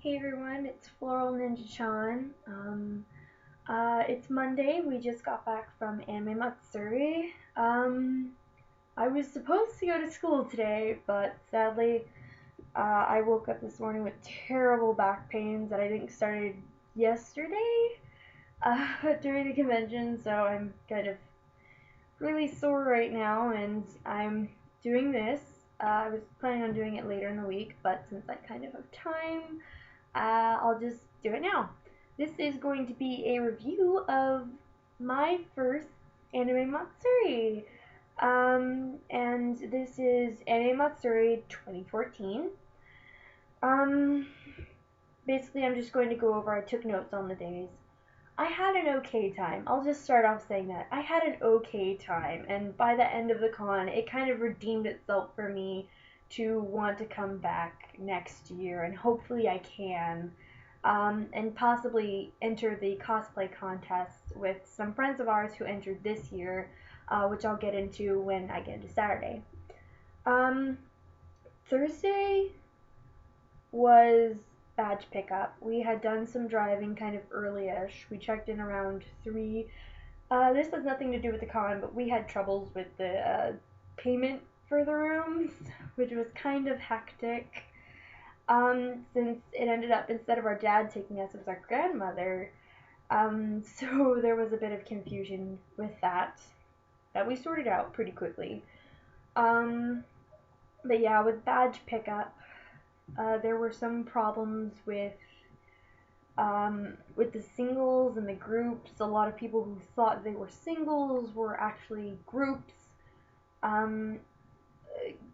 Hey everyone, it's Floral Ninja Chan. It's Monday. We just got back from Anime Matsuri. I was supposed to go to school today, but sadly, I woke up this morning with terrible back pains that I think started yesterday during the convention, so I'm kind of really sore right now, and I'm doing this. I was planning on doing it later in the week, but since I kind of have time, I'll just do it now. This is going to be a review of my first Anime Matsuri. And this is Anime Matsuri 2014. Um, Basically, I'm just going to go over, I took notes on the days. I had an okay time. I'll just start off saying that. I had an okay time, and by the end of the con, it kind of redeemed itself for me to want to come back next year, and hopefully I can. And possibly enter the cosplay contest with some friends of ours who entered this year, which I'll get into when I get into Saturday. Um, Thursday was badge pickup. We had done some driving kind of early-ish. We checked in around 3. This has nothing to do with the con, but we had troubles with the payment for the rooms, which was kind of hectic. Since it ended up, instead of our dad taking us, it was our grandmother. So there was a bit of confusion with that we sorted out pretty quickly. Um, but yeah, with badge pickup, there were some problems with the singles and the groups. A lot of people who thought they were singles were actually groups. Um,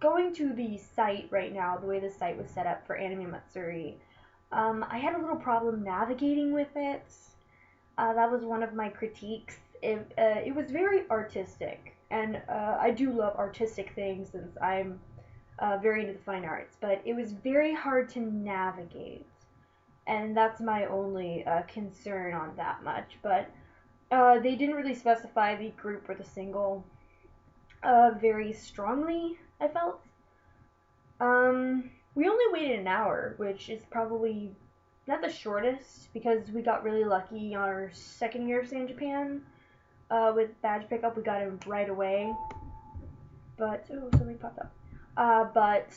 Going to the site right now, the way the site was set up for Anime Matsuri, I had a little problem navigating with it. That was one of my critiques. It was very artistic, and I do love artistic things since I'm very into the fine arts, but it was very hard to navigate, and that's my only concern on that much. But they didn't really specify the group or the single very strongly, I felt. We only waited an hour, which is probably not the shortest because we got really lucky on our second year of staying in Japan. With badge pickup, we got it right away. But oh, something popped up. But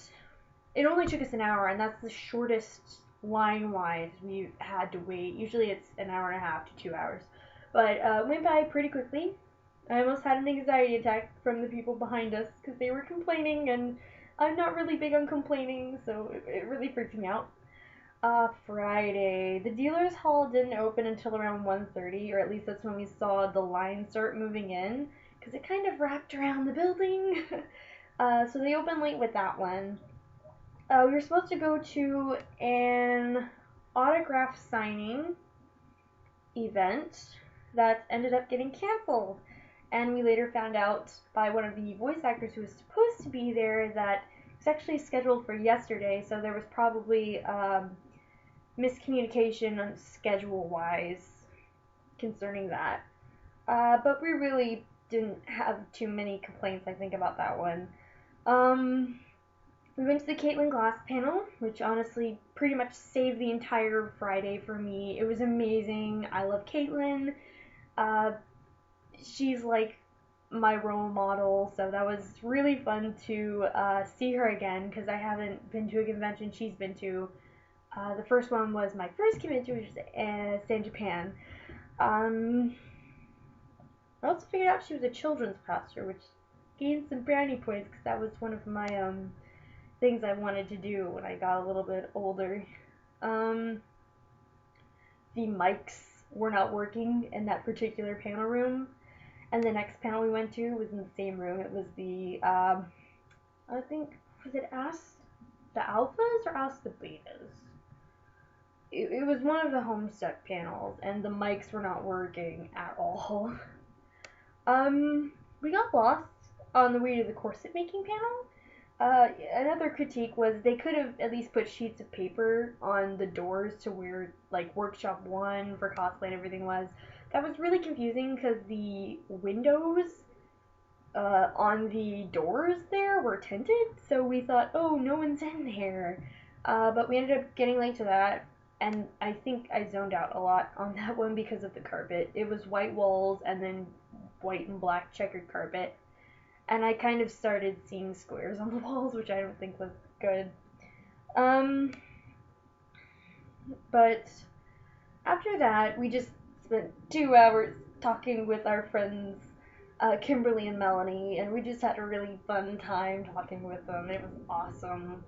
it only took us an hour, and that's the shortest line-wise we had to wait. Usually it's an hour and a half to 2 hours, but went by pretty quickly. I almost had an anxiety attack from the people behind us because they were complaining, and I'm not really big on complaining, so it really freaked me out. Friday, the dealer's hall didn't open until around 1:30, or at least that's when we saw the line start moving in, because it kind of wrapped around the building. So they opened late with that one. We were supposed to go to an autograph signing event that ended up getting canceled. And we later found out by one of the voice actors who was supposed to be there that it was actually scheduled for yesterday, so there was probably miscommunication on schedule-wise concerning that. But we really didn't have too many complaints, I think, about that one. We went to the Caitlin Glass panel, which honestly pretty much saved the entire Friday for me. It was amazing. I love Caitlin. Uh, she's like my role model, so that was really fun to see her again because I haven't been to a convention she's been to. The first one was my first convention, which is in Japan. I also figured out she was a children's pastor, which gained some brownie points because that was one of my things I wanted to do when I got a little bit older. The mics were not working in that particular panel room, and the next panel we went to was in the same room. It was the, I think, was it Ask the Alphas or Ask the Betas? It was one of the Homestuck panels, and the mics were not working at all. We got lost on the way to the corset making panel. Another critique was they could have at least put sheets of paper on the doors to where like workshop 1 for cosplay and everything was. That was really confusing because the windows on the doors there were tinted, so we thought, oh, no one's in there. But we ended up getting late to that. and I think I zoned out a lot on that one because of the carpet. It was white walls and then white and black checkered carpet, and I kind of started seeing squares on the walls, which I don't think was good. Um, but after that, we just spent 2 hours talking with our friends, Kimberly and Melanie, and we just had a really fun time talking with them. It was awesome.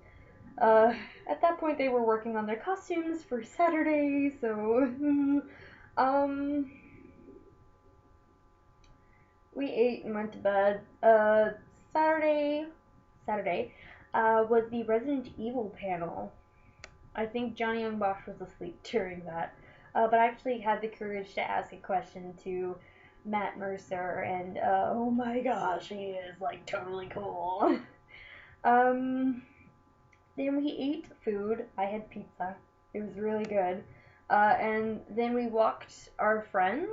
Uh, at that point, they were working on their costumes for Saturday, so um, we ate and went to bed. Saturday, Saturday, was the Resident Evil panel. I think Johnny Young Bosch was asleep during that. But I actually had the courage to ask a question to Matt Mercer, and oh my gosh, he is like totally cool. um, then we ate food. I had pizza. It was really good. And then we walked our friends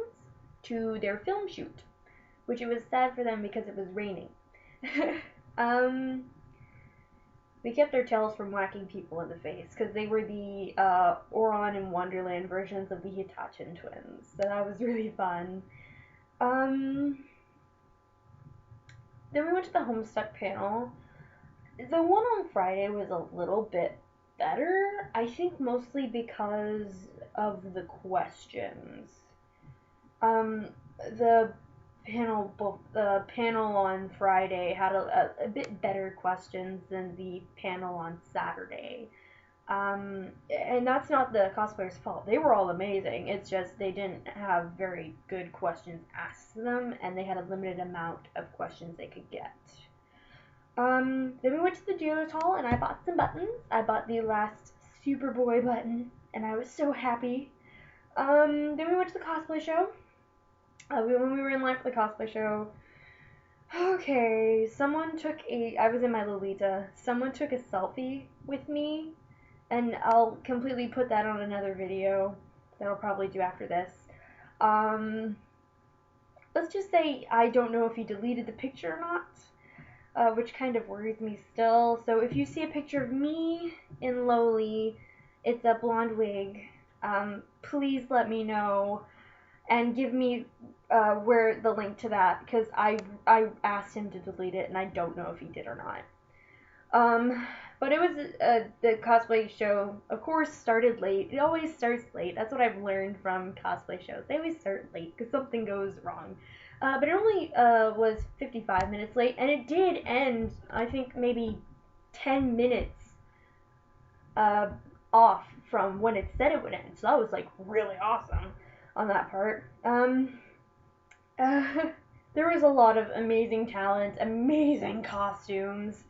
to their film shoot, which it was sad for them because it was raining. um, we kept our tails from whacking people in the face because they were the Oron and Wonderland versions of the Hitachin twins. So that was really fun. Um, then we went to the Homestuck panel. The one on Friday was a little bit better, I think mostly because of the questions. Um, the panel on Friday had a bit better questions than the panel on Saturday. And that's not the cosplayers' fault. They were all amazing. It's just they didn't have very good questions asked to them, and they had a limited amount of questions they could get. Then we went to the dealer's hall, and I bought some buttons. I bought the last Superboy button, and I was so happy. Then we went to the cosplay show. When we were in line for the cosplay show, okay, I was in my Lolita. Someone took a selfie with me, and I'll completely put that on another video that I'll probably do after this. Let's just say I don't know if he deleted the picture or not, which kind of worries me still. So if you see a picture of me in Loli, it's a blonde wig. Please let me know and give me where the link to that, because I asked him to delete it and I don't know if he did or not. But it was the cosplay show, of course, started late. It always starts late. That's what I've learned from cosplay shows. They always start late because something goes wrong. But it only was 55 minutes late, and it did end, I think, maybe 10 minutes off from when it said it would end. So that was like really awesome on that part. There was a lot of amazing talent, amazing costumes.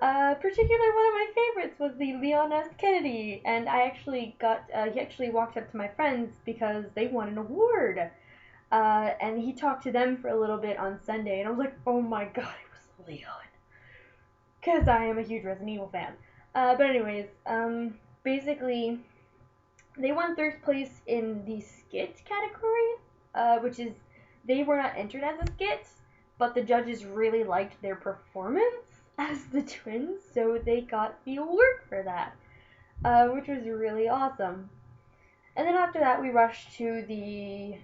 Particularly one of my favorites was the Leon S. Kennedy, and I actually he actually walked up to my friends because they won an award. And he talked to them for a little bit on Sunday, and I was like, oh my god, it was Leon. Because I am a huge Resident Evil fan. But anyways, basically, they won third place in the skit category, which is, they were not entered as a skit, but the judges really liked their performance as the twins, so they got the award for that, which was really awesome. And then after that, we rushed to the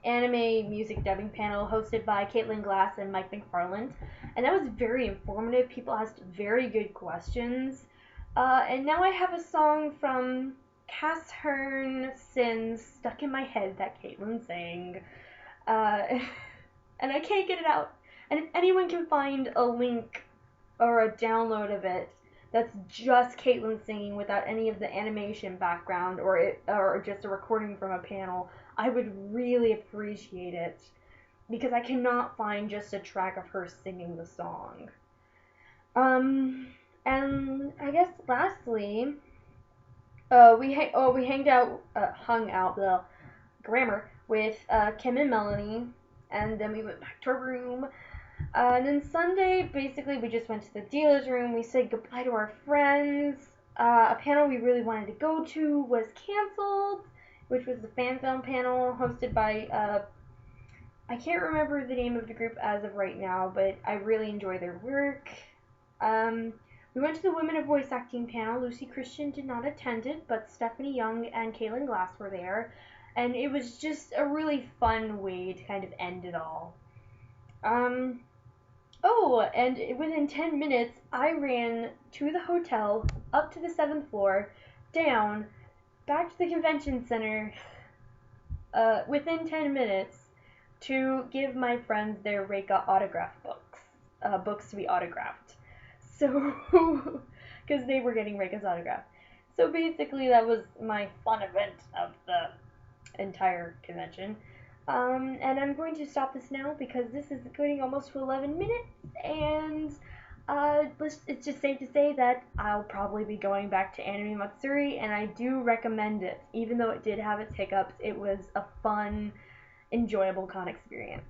anime music dubbing panel hosted by Caitlin Glass and Mike McFarland, and that was very informative. People asked very good questions, and now I have a song from Cass Hearn Sins stuck in my head that Caitlin sang, and I can't get it out. And if anyone can find a link or a download of it that's just Caitlin singing without any of the animation background, or just a recording from a panel, I would really appreciate it, because I cannot find just a track of her singing the song. And I guess lastly, we hung out the grammar with Kim and Melanie, and then we went back to our room. And then Sunday, basically, we just went to the dealer's room. We said goodbye to our friends. A panel we really wanted to go to was canceled, which was the fan film panel hosted by, I can't remember the name of the group as of right now, but I really enjoy their work. We went to the Women of Voice Acting panel. Lucy Christian did not attend it, but Stephanie Young and Kaylin Glass were there, and it was just a really fun way to kind of end it all. Oh, and within 10 minutes, I ran to the hotel, up to the 7th floor, down, back to the convention center, within 10 minutes, to give my friends their Reika autograph books, books to be autographed. So, because they were getting Reika's autograph. So basically, that was my fun event of the entire convention. And I'm going to stop this now because this is going almost to 11 minutes, and it's just safe to say that I'll probably be going back to Anime Matsuri, and I do recommend it. Even though it did have its hiccups, it was a fun, enjoyable con experience.